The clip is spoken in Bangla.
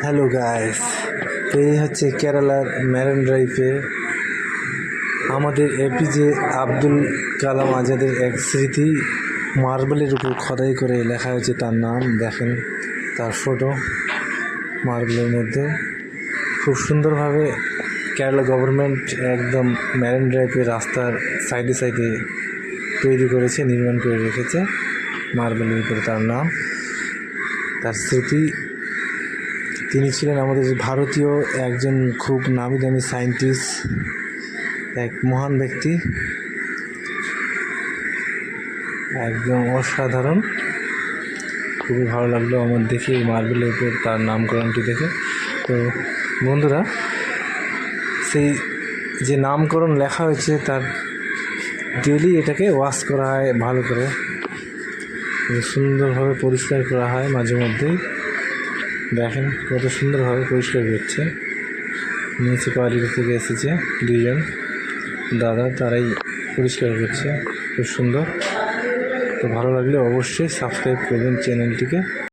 হ্যালো গাইস, তো এই হচ্ছে কেরালার ম্যারিন ড্রাইভে আমাদের এপিজে আব্দুল কালাম আজাদের এক স্মৃতি মার্বেলের উপর খোদাই করে লেখা হয়েছে তার নাম। দেখেন তার ফটো মার্বেলের মধ্যে খুব সুন্দরভাবে কেরালা গভর্নমেন্ট একদম ম্যারিন ড্রাইভের রাস্তার সাইডে সাইডে তৈরি করেছে, নির্মাণ করে রেখেছে মার্বেলের উপরে তার নাম, তার স্মৃতি। তিনি ছিলেন আমাদের ভারতীয় একজন খুব নামি দামি সায়েন্টিস্ট, এক মহান ব্যক্তি, একদম অসাধারণ। খুবই ভালো লাগলো আমার দেখে এই মার্বেলের উপর তার নামকরণটি দেখে। তো বন্ধুরা, সেই যে নামকরণ লেখা হয়েছে তার ডেলি এটাকে ওয়াশ করা হয়, ভালো করে সুন্দরভাবে পরিষ্কার করা হয় মাঝে মধ্যেই। দেখেন কত সুন্দরভাবে পরিষ্কার করছে, মিউনিসিপ্যালিটি থেকে এসেছে দুইজন দাদা, তারাই পরিষ্কার করছে খুব সুন্দর। তো ভালো লাগলে অবশ্যই সাবস্ক্রাইব করবেন চ্যানেলটিকে।